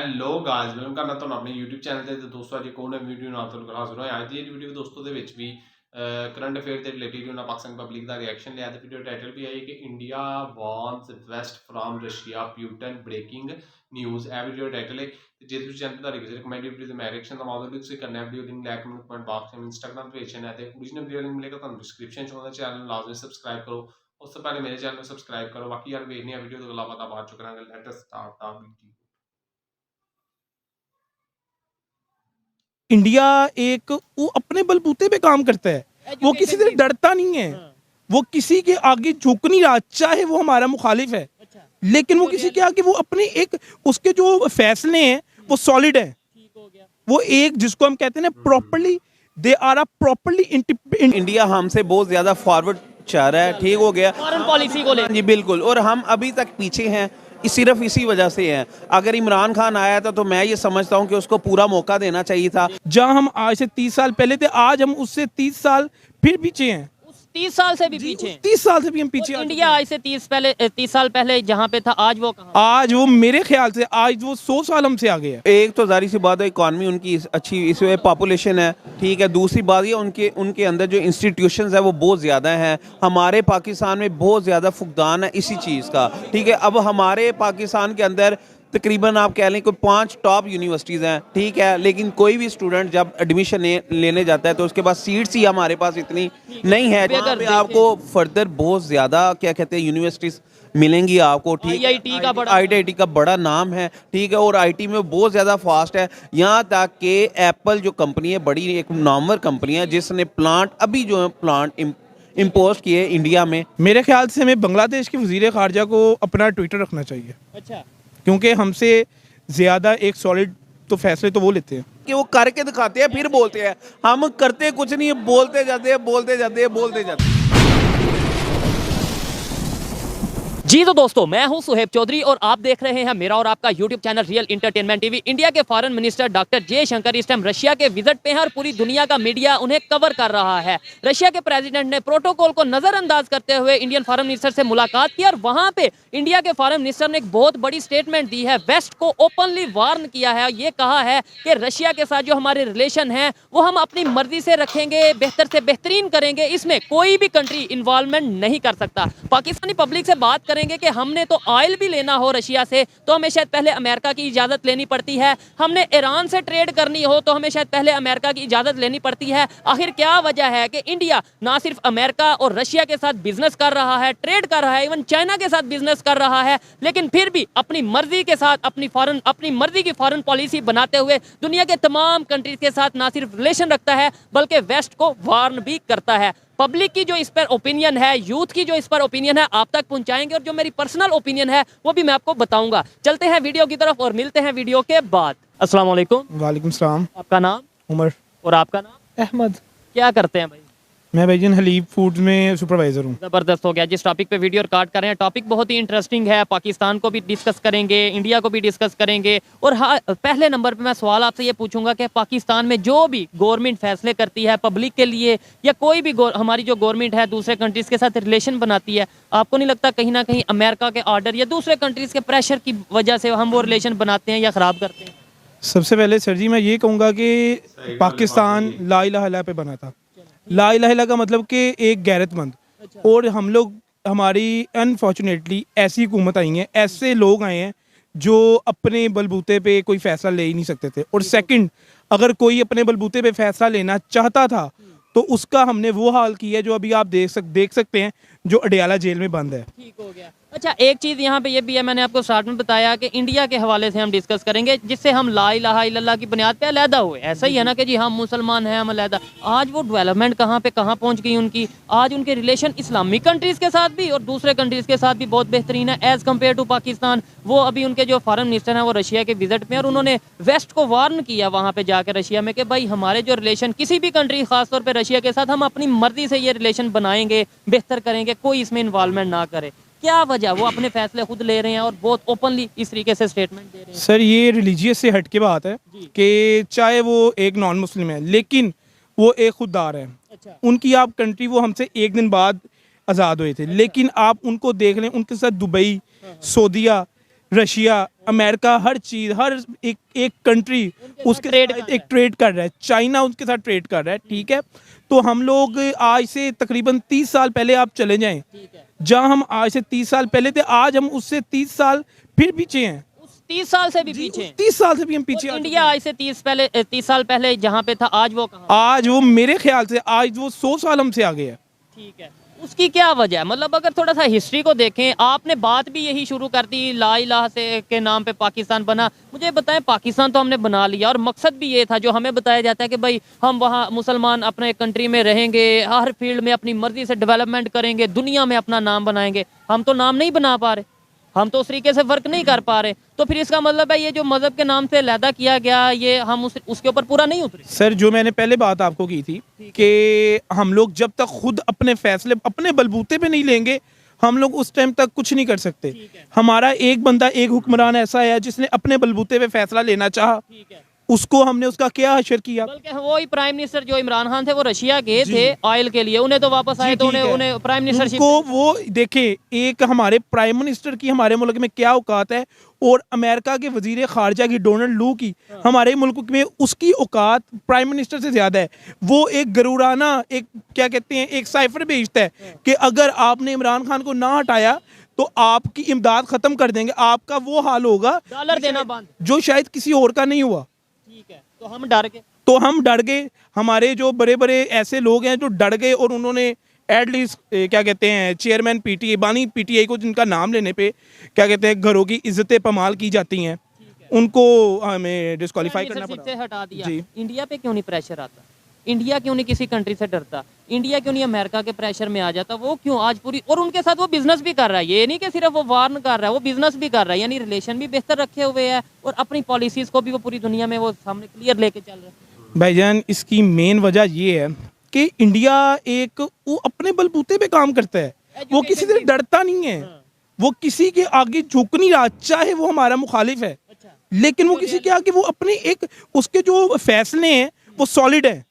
Hello guys welcome ਕਰਨਾ ਤੁਹਾਨੂੰ ਆਪਣੇ YouTube ਚੈਨਲ ਤੇ ਦੋਸਤੋ ਅੱਜ ਇੱਕ ਹੋਰ ਨਵੀਂ ਵੀਡੀਓ ਨਾਲ ਤੁਹਾਨੂੰ ਹਾਜ਼ਰ ਹੋਇਆ। ਅੱਜ ਦੀ ਵੀਡੀਓ ਦੋਸਤੋ ਦੇ ਵਿੱਚ ਵੀ ਕਰੰਟ ਅਫੇਅਰ ਦੇ ਰਿਲੇਟਿਡ ਉਹਨਾਂ ਪਾਕਿਸਤਾਨ ਪਬਲਿਕ ਦਾ ਰਿਐਕਸ਼ਨ ਲਿਆ ਤੇ ਵੀਡੀਓ ਟਾਈਟਲ ਵੀ ਆਈ ਕਿ India wants west from Russia Putin breaking news. ਇਹ ਵੀਡੀਓ ਟਾਈਟਲ ਹੈ ਤੇ ਜੇ ਤੁਸੀਂ ਚੈਨਲ ਦਾ ਰਿਕਵੈਸਟ ਕਮੈਂਟ ਵੀਡੀਓ ਤੇ ਮੈਂ ਰਿਐਕਸ਼ਨ ਦਾ ਮਾਡਲ ਤੁਸੀਂ ਕਰਨਾ ਵੀਡੀਓ ਲਿੰਕ ਲੈ ਕੇ ਮੈਨੂੰ ਕਮੈਂਟ ਬਾਕਸ ਵਿੱਚ ਇੰਸਟਾਗ੍ਰਾਮ ਪੇਜ ਹੈ ਤੇ ओरिजिनल ਵੀਡੀਓ ਲਿੰਕ ਮਿਲੇਗਾ ਤੁਹਾਨੂੰ ਡਿਸਕ੍ਰਿਪਸ਼ਨ ਚ। ਉਹਦਾ ਚੈਨਲ ਲਾਜ਼ਮੀ ਸਬਸਕ੍ਰਾਈਬ ਕਰੋ। ਉਸ ਤੋਂ ਪਹਿਲੇ ਮੇਰੇ ਚੈਨਲ ਨੂੰ ਸਬਸਕ੍ਰਾਈਬ ਕਰੋ। ਬਾਕੀ ਯਾਰ ਵੇਖਨੇ ਆ ਵੀਡੀਓ ਤੋਂ ਇਲਾਵਾ ਤਾਂ ਬਾਅਦ ਚ ਕਰਾਂਗੇ। ਲੈਟ ਅਸ ਸਟਾਰਟ ਦਾ ਵੀਡੀਓ। इंडिया एक वो अपने बलबूते पे काम करता है, वो किसी से डरता नहीं है। वो किसी के आगे झुक नहीं रहा, चाहे वो हमारा मुखालिफ है। लेकिन वो किसी के आगे वो अपने एक उसके जो फैसले हैं वो सॉलिड है। वो एक जिसको हम कहते हैं ना properly they are properly India हमसे बहुत ज़्यादा फॉरवर्ड चाह रहा है, ठीक हो गया फॉरेन पॉलिसी को ले। जी बिल्कुल, और हम अभी तक पीछे हैं सिर्फ इसी वजह से है। अगर इमरान खान आया था तो मैं ये समझता हूँ कि उसको पूरा मौका देना चाहिए था। जहाँ हम आज से 30 साल पहले थे, आज हम उससे 30 साल फिर पीछे हैं। 30 साल से भी पीछे। 30 साल से भी हम पीछे। इंडिया आज से 30 साल पहले जहाँ पे था आज वो कहाँ? आज वो मेरे ख्याल से आज वो 100 साल हमसे आगे है। एक तो जाहिर सी बात है इकॉनमी उनकी अच्छी इसमें पॉपुलेशन है, ठीक है। दूसरी बात ये उनके अंदर जो इंस्टीट्यूशंस है वो बहुत ज़्यादा हैं। हमारे पाकिस्तान में बहुत ज़्यादा फुकदान है इसी चीज़ का, ठीक है। अब हमारे पाकिस्तान के अंदर तकरीबन आप कह लें कोई 5 टॉप यूनिवर्सिटीज़ हैं, ठीक है। लेकिन कोई भी स्टूडेंट जब एडमिशन लेने जाता है तो उसके पास सीट्स ही हमारे पास इतनी नहीं है। जहाँ पे आपको फर्दर बहुत ज़्यादा क्या कहते हैं यूनिवर्सिटीज़ मिलेंगी आपको, ठीक है। IIT का बड़ा नाम है, ठीक है। और IT में बहुत ज़्यादा फास्ट है। यहाँ तक कि एप्पल जो कंपनी है बड़ी एक नामवर कंपनी है जिसने अभी जो है प्लांट इम्पोज किए इंडिया में। मेरे ख्याल से हमें बांग्लादेश के वज़ीर ख़ारजा को अपना ट्विटर रखना चाहिए। अच्छा, क्योंकि हमसे ज़्यादा एक सॉलिड तो फैसले तो वो लेते हैं कि वो करके दिखाते हैं फिर बोलते हैं। हम करते कुछ नहीं, बोलते जाते हैं बोलते जाते हैं बोलते जाते हैं। जी तो दोस्तों, मैं हूं सुहेब चौधरी और आप देख रहे हैं मेरा और आपका YouTube channel real entertainment TV. India के फॉरेन मिनिस्टर डॉक्टर जयशंकर इस टाइम रशिया के विजिट पे हैं और पूरी दुनिया का मीडिया उन्हें कवर कर रहा है। रशिया के प्रेसिडेंट ने प्रोटोकॉल को नजरअंदाज करते हुए इंडियन फॉरेन मिनिस्टर से मुलाकात की और वहां पे इंडिया के फॉरेन मिनिस्टर ने एक बहुत बड़ी स्टेटमेंट दी है। वेस्ट को ओपनली वार्न किया है, ये कहा है कि रशिया के साथ जो हमारे रिलेशन है वो हम अपनी मर्जी से रखेंगे, बेहतर से बेहतरीन करेंगे, इसमें कोई भी कंट्री इन्वॉल्वमेंट नहीं कर सकता। पाकिस्तानी पब्लिक से बात करेंगे कि हमने तो ऑयल भी लेना हो रशिया से तो हमें शायद पहले अमेरिका की इजाज़त लेनी पड़ती है, हमने ईरान से ट्रेड करनी हो तो हमें शायद पहले अमेरिका की इजाज़त लेनी पड़ती है। आखिर क्या वजह है कि इंडिया ना सिर्फ अमेरिका और रशिया के साथ बिजनेस कर रहा है, ट्रेड कर रहा है, इवन चाइना के साथ बिजनेस कर रहा है, लेकिन फिर भी अपनी मर्जी के साथ अपनी मर्जी की फॉरेन पॉलिसी बनाते हुए दुनिया के तमाम कंट्रीज के साथ ना सिर्फ रिलेशन रखता है बल्कि वेस्ट को वार्न भी करता है। पब्लिक की जो इस पर ओपिनियन है, यूथ की जो इस पर ओपिनियन है आप तक पहुंचाएंगे और जो मेरी पर्सनल ओपिनियन है वो भी मैं आपको बताऊंगा। चलते हैं वीडियो की तरफ और मिलते हैं वीडियो के बाद। अस्सलाम वालेकुम। वालेकुम सलाम। आपका नाम? उमर। और आपका नाम? अहमद। क्या करते हैं भाई? मैं भाईजान हलीब फूड्स में सुपरवाइज़र हूँ। ज़बरदस्त हो गया। जिस टॉपिक पे वीडियो रिकॉर्ड कर रहे हैं टॉपिक बहुत ही इंटरेस्टिंग है। पाकिस्तान को भी डिस्कस करेंगे, इंडिया को भी डिस्कस करेंगे और हाँ, पहले नंबर पे मैं सवाल आपसे ये पूछूंगा कि पाकिस्तान में जो भी गवर्नमेंट फैसले करती है पब्लिक के लिए या कोई भी हमारी जो गवर्नमेंट है दूसरे कंट्रीज़ के साथ रिलेशन बनाती है, आपको नहीं लगता कहीं ना कहीं अमेरिका के ऑर्डर या दूसरे कंट्रीज़ के प्रेशर की वजह से हम वो रिलेशन बनाते हैं या ख़राब करते हैं? सबसे पहले सर जी मैं ये कहूँगा कि पाकिस्तान ला इलाहा इल्लल्लाह पे बना था। ला इलाहा इल्लल्लाह का मतलब कि एक गैरतमंद। और हम लोग हमारी अनफॉर्चुनेटली ऐसी हुकूमत आई हैं, ऐसे लोग आए हैं जो अपने बलबूते पे कोई फ़ैसला ले ही नहीं सकते थे। और सेकंड, अगर कोई अपने बलबूते पे फ़ैसला लेना चाहता था तो उसका हमने वो हाल किया है जो अभी आप देख सकते हैं जो अडियाला जेल में बंद है। ठीक हो गया। अच्छा, एक चीज़ यहाँ पे ये भी है, मैंने आपको स्टार्ट में बताया कि इंडिया के हवाले से हम डिस्कस करेंगे जिससे हम ला इलाहा इल्लल्लाह की बुनियाद पे अलहदा हुए। ऐसा ही है ना कि जी हम मुसलमान हैं, हम अलहदा। आज वो डेवलपमेंट कहाँ पे कहाँ पहुँच गई उनकी। आज उनके रिलेशन इस्लामिक कंट्रीज़ के साथ भी और दूसरे कंट्रीज़ के साथ भी बहुत बेहतरीन है एज़ कम्पेयर टू पाकिस्तान। वो अभी उनके जो फॉरेन मिनिस्टर हैं वो रशिया के विजिट में और उन्होंने वेस्ट को वार्न किया वहाँ पर जाकर रशिया में कि भाई हमारे जो रिलेशन किसी भी कंट्री खासतौर पर रशिया के साथ हम अपनी मर्जी से ये रिलेशन बनाएंगे, बेहतर करेंगे, कोई इसमें इन्वॉल्वमेंट ना करे। क्या वजह, वो अपने फैसले खुद ले रहे हैं और बहुत ओपनली इस तरीके से स्टेटमेंट दे रहे हैं? सर ये रिलीजियस से हट के बात है कि चाहे वो एक नॉन मुस्लिम है लेकिन वो एक खुददार है। अच्छा। उनकी आप कंट्री वो हमसे एक दिन बाद आज़ाद हुए थे, लेकिन आप उनको देख लें, उनके साथ दुबई, सऊदीया, रशिया, अमेरिका, हर चीज़, हर एक कंट्री उसके ट्रेड साथ एक ट्रेड कर रहा है। चाइना उसके साथ ट्रेड कर रहा है, ठीक है। तो हम लोग आज से तकरीबन 30 साल पहले आप चले जाएं, जहां हम आज से 30 साल पहले थे, आज हम उससे 30 साल फिर पीछे हैं। 30 साल से भी पीछे हैं। 30 साल से भी हम पीछे और आ इंडिया आज से 30 साल पहले जहाँ पे था, आज वो कहाँ? आज वो मेरे ख्याल से आज वो 100 साल हमसे आगे है। ठीक है, उसकी क्या वजह है? मतलब अगर थोड़ा सा हिस्ट्री को देखें, आपने बात भी यही शुरू कर दी ला इलाहा से के नाम पे पाकिस्तान बना। मुझे बताएं, पाकिस्तान तो हमने बना लिया और मकसद भी ये था जो हमें बताया जाता है कि भाई हम वहाँ मुसलमान अपने कंट्री में रहेंगे, हर फील्ड में अपनी मर्जी से डेवलपमेंट करेंगे, दुनिया में अपना नाम बनाएंगे। हम तो नाम नहीं बना पा रहे, हम तो उस तरीके से वर्क नहीं कर पा रहे। तो फिर इसका मतलब है ये जो मजहब के नाम से लैदा किया गया, ये हम उसके ऊपर पूरा नहीं उतरे। सर, जो मैंने पहले बात आपको की थी कि हम लोग जब तक खुद अपने फैसले अपने बलबूते पे नहीं लेंगे, हम लोग उस टाइम तक कुछ नहीं कर सकते। हमारा एक बंदा, एक हुक्मरान ऐसा है जिसने अपने बलबूते पे फैसला लेना चाहा, उसको हमने उसका क्या हशर किया। बल्कि वही प्राइम मिनिस्टर जो इमरान खान थे, वो रशिया गए थे ऑयल के लिए, उन्हें तो वापस आए तो उन्हें प्राइम मिनिस्टरशिप को वो देखे। एक हमारे प्राइम मिनिस्टर की हमारे मुल्क में क्या औकात है, और अमेरिका के वजीर खारजा की डोनाल्ड लू की हमारे मुल्क में उसकी औकात प्राइम मिनिस्टर से ज्यादा है। वो एक गरूराना, एक क्या कहते हैं, एक साइफर भेजता है कि अगर आपने इमरान खान को ना हटाया तो आपकी इमदाद खत्म कर देंगे, आपका वो हाल होगा डॉलर देना बंद, जो शायद किसी और का नहीं हुआ। ठीक है, तो हम डर गए। हमारे जो बड़े बड़े ऐसे लोग हैं जो डर गए, और उन्होंने एटलीस्ट क्या कहते हैं, चेयरमैन पीटीआई, बानी पीटीआई को, जिनका नाम लेने पे क्या कहते हैं घरों की इज्जतें पमाल की जाती हैं, उनको हमें डिस्क्वालीफाई करना से पड़ा। हटा दिया। जी। इंडिया पे क्यों नहीं प्रेशर आता? इंडिया क्यों नहीं किसी कंट्री से डरता? इंडिया क्यों नहीं अमेरिका के प्रेशर में आ जाता? वो क्यों आज पूरी, और उनके साथ वो बिजनेस भी कर रहा है, ये नहीं कि सिर्फ वो वार्न कर रहा है, वो बिजनेस भी कर रहा है, यानी रिलेशन भी बेहतर रखे हुए है, और अपनी पॉलिसीज को भी वो पूरी दुनिया में वो सामने क्लियर लेके चल रहा है। भाईजान, इसकी मेन वजह ये है कि इंडिया एक वो अपने बलबूते पे काम करता है, वो किसी से डरता नहीं है, वो किसी के आगे झुक नहीं रहा, चाहे वो हमारा मुखालिफ है, लेकिन वो किसी के आगे, वो अपने एक उसके जो फैसले हैं वो सॉलिड है।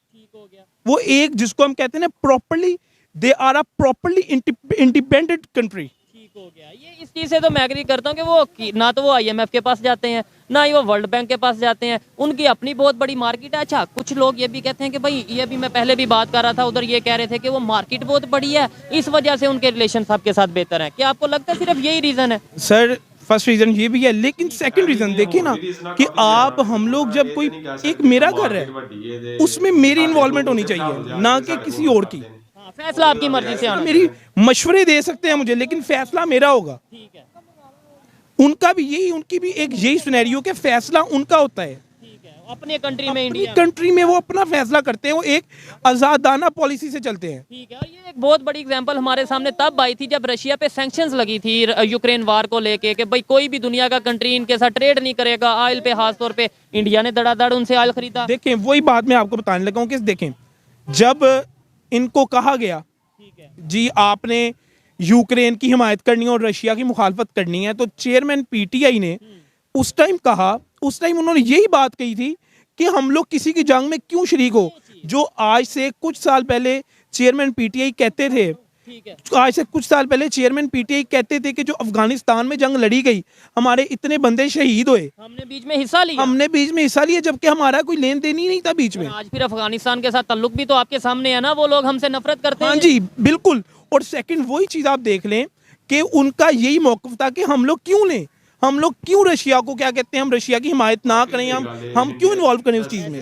वो एक जिसको हम कहते हैं ना, properly they are a properly independent country. ठीक हो गया, ये इस चीज से तो मैं एग्री करता हूँ कि वो ना तो वो IMF के पास जाते हैं, ना ही वो वर्ल्ड बैंक के पास जाते हैं, उनकी अपनी बहुत बड़ी मार्केट है। अच्छा, कुछ लोग ये भी कहते हैं कि भाई, ये भी मैं पहले भी बात कर रहा था, उधर ये कह रहे थे कि वो मार्केट बहुत बड़ी है, इस वजह से उनके रिलेशन आपके साथ बेहतर है। क्या आपको लगता है सिर्फ यही रीजन है? सर, फर्स्ट रीजन ये भी है, लेकिन सेकंड रीजन देखिए ना कि आप हम लोग जब कोई एक मेरा घर है, उसमें मेरी इन्वॉल्वमेंट होनी चाहिए, ना कि किसी और की। हाँ, फैसला आपकी मर्जी से आना। मेरी मशवरे दे सकते हैं मुझे, लेकिन फैसला मेरा होगा। ठीक है, उनका भी यही, उनकी भी एक यही सिनेरियो के फैसला उनका होता है। ठीक है, अपने कंट्री में, अपनी इंडिया कंट्री में वो अपना फैसला करते हैं, वो एक आजादाना पॉलिसी से चलते हैं। ठीक है। और ये एक बहुत बड़ी एग्जांपल हमारे सामने तब आई थी जब रशिया पे सैंक्शंस लगी थी यूक्रेन वार को लेके कि भाई कोई भी दुनिया का कंट्री इनके साथ ट्रेड नहीं करेगा ऑयल पे, खास तौर पे इंडिया ने धड़ाधड़ उनसे ऑयल खरीदा। देखें, वही बात मैं आपको बताने लगा हूँ कि देखें, जब इनको कहा गया जी आपने यूक्रेन की हिमायत करनी है और रशिया की मुखालफत करनी है, तो चेयरमैन पीटीआई ने उस टाइम कहा, उस टाइम उन्होंने यही बात कही थी कि हम लोग किसी की जंग में क्यों शरीक हो। जो आज से कुछ साल पहले चेयरमैन पीटीआई कहते थे, आज से कुछ साल पहले चेयरमैन पीटीआई कहते थे कि जो अफगानिस्तान में जंग लड़ी गई, हमारे इतने बंदे शहीद हुए, हमने बीच में हिस्सा लिया, जबकि हमारा कोई लेन देन ही नहीं था बीच में। आज फिर अफगानिस्तान के साथ ताल्लुक भी तो आपके सामने है ना, वो लोग हमसे नफरत करते हैं। हाँ जी, बिल्कुल। और सेकंड वही चीज आप देख लें कि उनका यही मौकफ था कि हम लोग क्यों लें, हम लोग क्यों रशिया को क्या कहते हैं, हम रशिया की हिमायत ना करें, हम क्यों इन्वॉल्व करें उस चीज में।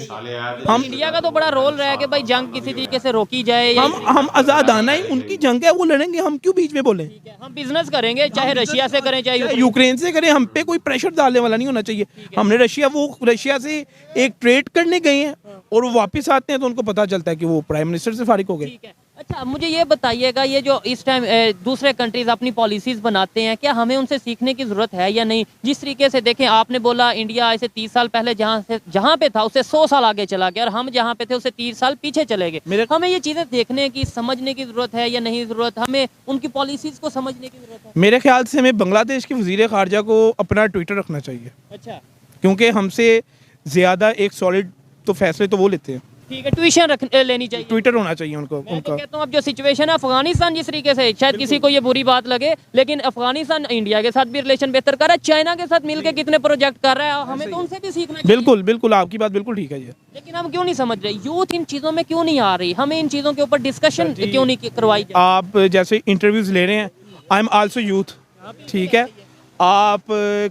हम इंडिया का तो बड़ा रोल रहा है कि भाई जंग किसी तरीके से रोकी जाए, हम आजादाना ही, उनकी जंग है, वो लड़ेंगे, हम क्यों बीच में बोले। हम बिजनेस करेंगे, चाहे रशिया से करें चाहे यूक्रेन से करें, हम पे कोई प्रेशर डालने वाला नहीं होना चाहिए। हमने रशिया से एक ट्रेड करने गए हैं और वो वापस आते हैं तो उनको पता चलता है कि वो प्राइम मिनिस्टर से फारिग हो गए। अच्छा, मुझे ये बताइएगा, ये जो इस टाइम दूसरे कंट्रीज अपनी पॉलिसीज बनाते हैं, क्या हमें उनसे सीखने की जरूरत है या नहीं? जिस तरीके से देखें, आपने बोला इंडिया ऐसे 30 साल पहले जहाँ पे था उससे 100 साल आगे चला गया, और हम जहाँ पे थे उससे 30 साल पीछे चले गए। हमें ये चीजें देखने की, समझने की जरूरत है या नहीं जरूरत? हमें उनकी पॉलिसीज को समझने की जरूरत है। मेरे ख्याल से हमें बांग्लादेश के वजीर खारजा को अपना ट्विटर रखना चाहिए। अच्छा, क्योंकि हमसे ज्यादा एक सॉलिड तो फैसले तो वो लेते हैं। ठीक है, ट्यूशन लेनी चाहिए। ट्विटर होना चाहिए उनको मैं तो उनका। कहता हूँ अब जो सिचुएशन है अफगानिस्तान जिस तरीके से, शायद किसी को ये बुरी बात लगे, लेकिन अफगानिस्तान इंडिया के साथ भी रिलेशन बेहतर कर रहा है, चाइना के साथ मिलकर कितने प्रोजेक्ट कर रहा है, हमें तो उनसे भी सीखना चाहिए। बिल्कुल बिल्कुल, आपकी बात बिल्कुल ठीक है ये। लेकिन हम क्यों नहीं समझ रहे, यूथ इन चीजों में क्यों नहीं आ रही, हमें इन चीजों के ऊपर डिस्कशन क्यों नहीं करवाई जाए? आप जैसे इंटरव्यूज ले रहे हैं, आई एम आल्सो यूथ, ठीक है। आप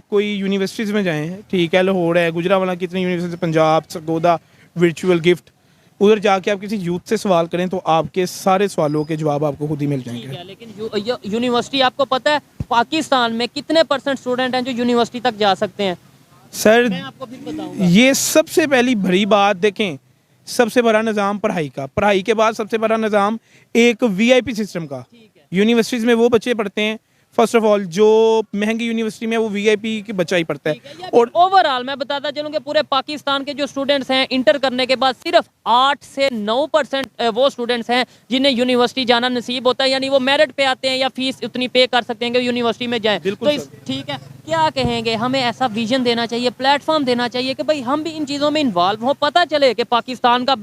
कोई यूनिवर्सिटीज़ में जाएं, ठीक है, लाहौर है, गुजरावाला, कितनी university, Punjab, Sargodha, virtual gift, उधर जाके आप किसी यूथ से सवाल करें तो आपके सारे सवालों के जवाब आपको खुद ही मिल ठीक जाएंगे। है, लेकिन यूनिवर्सिटी, आपको पता है पाकिस्तान में कितने % स्टूडेंट हैं जो यूनिवर्सिटी तक जा सकते हैं? सर मैं आपको फिर बताऊंगा। ये सबसे पहली बड़ी बात देखें, सबसे बड़ा निज़ाम पढ़ाई का, पढ़ाई के बाद सबसे बड़ा निज़ाम एक वीआईपी सिस्टम का। यूनिवर्सिटीज़ में वो बच्चे पढ़ते हैं, फर्स्ट ऑफ ऑल जो महंगी यूनिवर्सिटी में वो वीआईपी की बच्चा ही पढ़ता है। और ओवरऑल मैं बताता चलूं कि पूरे पाकिस्तान के जो स्टूडेंट्स हैं इंटर करने के बाद सिर्फ 8 से 9% वो स्टूडेंट्स हैं जिन्हें यूनिवर्सिटी जाना नसीब होता है, यानी वो मेरिट पे आते हैं या फीस उतनी पे कर सकते हैं कि यूनिवर्सिटी में जाएं। तो ठीक है, क्या कहेंगे, हमें ऐसा विजन देना चाहिए, प्लेटफॉर्म देना चाहिए कि भाई हम भी इन चीज़ों में इन्वॉल्व हो, पता चले कि पाकिस्तान का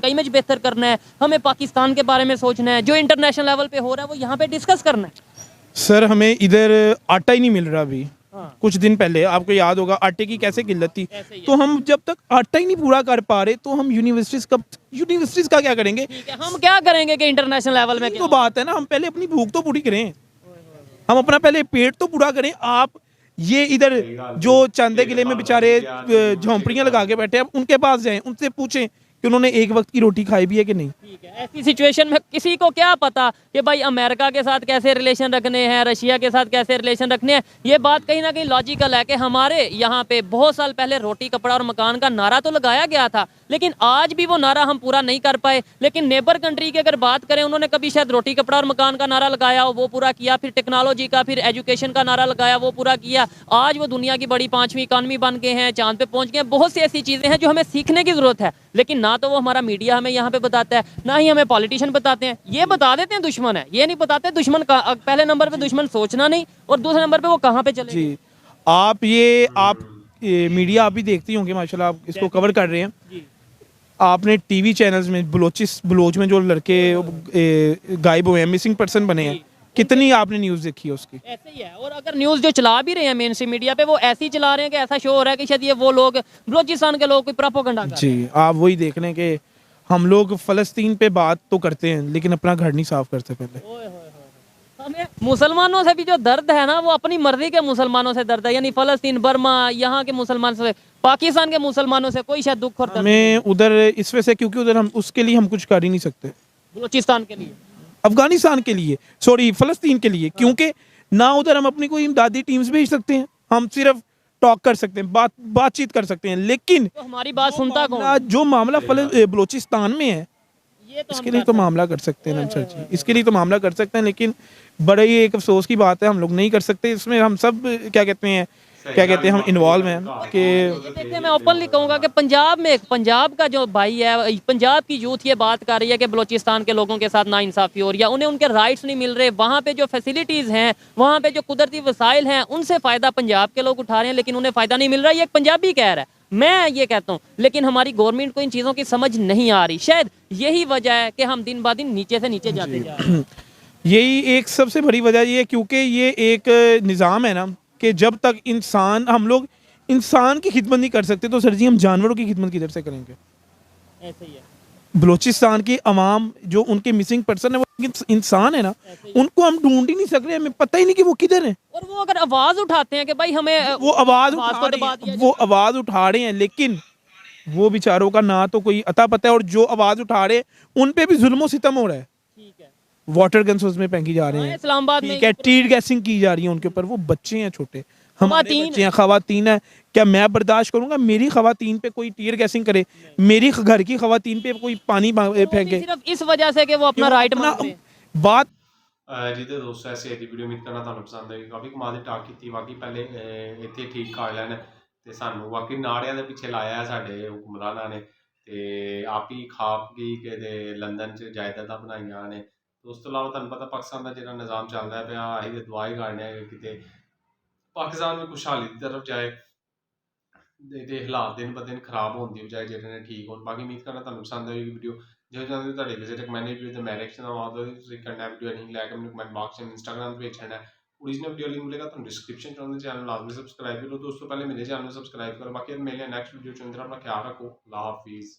इमेज बेहतर करना है, हमें पाकिस्तान के बारे में सोचना है, जो इंटरनेशनल लेवल पे हो रहा है वो यहाँ पे डिस्कस करना है। सर हमें इधर आटा ही नहीं मिल रहा अभी। हाँ। कुछ दिन पहले आपको याद होगा आटे की कैसे किल्लत थी, ऐसे ही है। तो हम जब तक आटा ही नहीं पूरा कर पा रहे तो हम यूनिवर्सिटीज का क्या करेंगे? ठीक है, हम क्या करेंगे कि इंटरनेशनल लेवल में तो बात है ना, हम पहले अपनी भूख तो पूरी करें, हम अपना पहले पेट तो पूरा करें। आप ये इधर जो चांदे किले में बेचारे झोंपड़ियां लगा के बैठे हैं, उनके पास जाएं, उनसे पूछें कि उन्होंने एक वक्त की रोटी खाई भी है कि नहीं। ठीक है, ऐसी सिचुएशन में किसी को क्या पता कि भाई अमेरिका के साथ कैसे रिलेशन रखने हैं, रशिया के साथ कैसे रिलेशन रखने हैं। ये बात कहीं ना कहीं लॉजिकल है कि हमारे यहाँ पे बहुत साल पहले रोटी कपड़ा और मकान का नारा तो लगाया गया था, लेकिन आज भी वो नारा हम पूरा नहीं कर पाए। लेकिन नेबर कंट्री की अगर बात करें, उन्होंने कभी शायद रोटी कपड़ा और मकान का नारा लगाया हो, वो पूरा किया, फिर टेक्नोलॉजी का, फिर एजुकेशन का नारा लगाया, वो पूरा किया। आज वो दुनिया की बड़ी 5वीं इकॉनमी बन गए हैं, चांद पे पहुंच गए हैं। बहुत सी ऐसी चीज़ें हैं जो हमें सीखने की ज़रूरत है, लेकिन ना तो वो हमारा मीडिया हमें यहाँ पे बताता है, ना ही हमें पॉलिटिशियन बताते हैं। ये बता देते हैं दुश्मन है, ये नहीं बताते दुश्मन का पहले नंबर पे दुश्मन सोचना नहीं, और दूसरे नंबर पे वो कहाँ पे चले। जी, आप मीडिया आप भी देखती होंगे, माशाल्लाह आप इसको कवर कर रहे हैं। जी। आपने टीवी चैनल्स में बलोच में जो लड़के गायब हुए हैं, मिसिंग पर्सन बने हैं, कितनी आपने न्यूज़ देखी है उसकी? ऐसे ही है। और अगर न्यूज़ जो चला भी रहे हैं मेन स्ट्रीम मीडिया पे, वो ऐसे ही चला रहे हैं कि ऐसा शो हो रहा है कि शायद ये वो लोग बलोचिस्तान के लोग कोई प्रोपेगेंडा कर रहे हैं। जी, आप वही देख लें कि हम लोग फ़लस्तीन पे बात तो करते हैं लेकिन अपना घर नहीं साफ करते पहले। ओए होए होए। हमें मुसलमानों से भी जो दर्द है ना, वो अपनी मर्जी के मुसलमानों से दर्द है, यानी फ़लस्तीन, बर्मा, यहाँ के मुसलमान से, पाकिस्तान के मुसलमानों से कोई शायद दुख और दर्द हमें उधर इस वजह से, क्योंकि उधर हम उसके लिए हम कुछ कर ही नहीं सकते। बलूचिस्तान के लिए, अफगानिस्तान के लिए, सॉरी फ़लस्तीन के लिए, क्योंकि ना उधर हम अपनी कोई इमदादी टीम्स भेज सकते हैं, हम सिर्फ टॉक कर सकते हैं, बातचीत कर सकते हैं, लेकिन तो हमारी बात सुनता कौन? जो मामला बलूचिस्तान में है, ये तो इसके लिए तो मामला कर सकते हैं ना सर जी, इसके लिए तो मामला कर सकते हैं, लेकिन बड़ा ही एक अफसोस की बात है, हम लोग नहीं कर सकते। इसमें हम सब क्या कहते हैं हम इन्वॉल्व हैं कि देखिए, मैं ओपनली कहूँगा कि पंजाब का जो भाई है, पंजाब की यूथ ये बात कर रही है कि बलूचिस्तान के लोगों के साथ नाइंसाफ़ी हो रही है, उन्हें उनके राइट्स नहीं मिल रहे, वहाँ पे जो फैसिलिटीज़ हैं, वहाँ पे जो कुदरती वसाइल हैं, उनसे फ़ायदा पंजाब के लोग उठा रहे हैं, लेकिन उन्हें फ़ायदा नहीं मिल रहा। ये एक पंजाबी कह रहा है, मैं ये कहता हूँ, लेकिन हमारी गवर्नमेंट को इन चीज़ों की समझ नहीं आ रही। शायद यही वजह है कि हम दिन ब दिन नीचे से नीचे जाते जा रहे हैं। यही एक सबसे बड़ी वजह ये है, क्योंकि ये एक निज़ाम है ना कि जब तक हम लोग इंसान की खिदमत नहीं कर सकते, तो सर जी हम जानवरों की खिदमत किधर से करेंगे? ऐसे ही है। बलूचिस्तान की अवाम जो उनके मिसिंग पर्सन है, वो इंसान है ना, उनको हम ढूंढ ही नहीं सक रहे, हमें पता ही नहीं कि वो किधर है। और वो अगर आवाज उठाते हैं कि भाई हमें, वो आवाज आवाज उठा को रहे दबा हैं, दिया वो आवाज उठा रहे हैं, लेकिन वो बेचारों का ना तो कोई अता पता है, और जो आवाज उठा रहे हैं उन पे भी जुल्म सितम हो रहा है। ठीक है, वाटर गन्स उसमें फेंकी जा रहे हाँ, हैं, इस्लामाबाद में ठीक है, टीयर गैसिंग की जा रही है उनके ऊपर। वो बच्चे हैं छोटे, हमारे खवातीन बच्चे हैं, खवातीन है। क्या मैं बर्दाश्त करूंगा मेरी खवातीन पे कोई टीयर गैसिंग करे, मेरी घर की खवातीन पे कोई पानी फेंके? सिर्फ इस वजह से कि वो अपना राइट मांगते हैं। बात ਜੀ ਤੇ ਦੋਸਤੋ ਐਸੀ ਦੀ ਵੀਡੀਓ ਉਮੀਦ ਕਰਨਾ ਤੁਹਾਨੂੰ ਪਸੰਦ ਆਏਗੀ। ਕਾਫੀ ਕਮਾਲ ਦੀ ਟਾਕ ਕੀਤੀ ਵਾਕਈ, ਪਹਿਲੇ ਇੱਥੇ ਠੀਕ ਕਰ ਲੈਣ ਤੇ ਸਾਨੂੰ ਵਾਕਈ ਨਾੜਿਆਂ ਦੇ ਪਿੱਛੇ ਲਾਇਆ ਹੈ ਸਾਡੇ ਹੁਕਮਰਾਨਾਂ ਨੇ, ਤੇ ਆਪ ਹੀ ਖਾ ਪੀ ਕੇ ਤੇ ਲੰਡਨ 'ਚ ਜਾਇਦਾਦਾਂ ਬਣਾਈਆਂ ਨੇ। ਤੇ ਉਸ ਤੋਂ ਇਲਾਵਾ ਤੁਹਾਨੂੰ ਪਤਾ ਪਾਕਿਸਤਾਨ ਦਾ ਜਿਹੜਾ ਨਿਜ਼ਾਮ ਚੱਲਦਾ ਪਿਆ, ਅਸੀਂ ਤੇ ਦੁਆ ਹੀ ਕਰਨੇ ਆ ਕਿ ਕਿਤੇ ਪਾਕਿਸਤਾਨ ਵੀ ਖੁਸ਼ਹਾਲੀ ਦੀ ਤਰਫ ਜਾਏ। ਦੇ ਹਾਲਾਤ ਦਿਨ ਬ ਦਿਨ ਖਰਾਬ ਹੋਣ ਦੀ ਬਜਾਏ ਜਿਹੜੇ ਨੇ ਠੀਕ ਹੋਣ। ਬਾਕੀ ਉਮੀਦ ਕਰਦਾ ਤੁਹਾਨੂੰ ਪਸੰਦ ਆਏਗੀ ਵੀਡੀਓ। ਜਿਹੋ ਜਿਹੀ ਤੁਹਾਡੇ ਕਿਸੇ ਰਿਕਮੈਂਡਡ ਵੀਡੀਓ ਤੇ ਮੈਂ ਰਿਐਕਸ਼ਨ ਦਵਾਂ ਤੁਸੀਂ ਕਰਨਾ ਵੀਡੀਓ ਲਿੰਕ ਲੈ ਕੇ ਮੈਨੂੰ ਕਮੈਂਟ ਬਾਕਸ ਵਿੱਚ ਇੰਸਟਾਗ੍ਰਾਮ ਤੇ ਭੇਜ ਦੇਣਾ। ओरिजिनल वीडियो लिंक मिलेगा तो डिस्क्रिप्शन में, चैनल लाजमी सब्सक्राइब करो। दोस्तों पहले मेरे चैनल को सब्सक्राइब करो। बाकी अब मिलने नेक्स्ट वीडियो अपना ख्याल रखो। अल्लाह हाफिज़।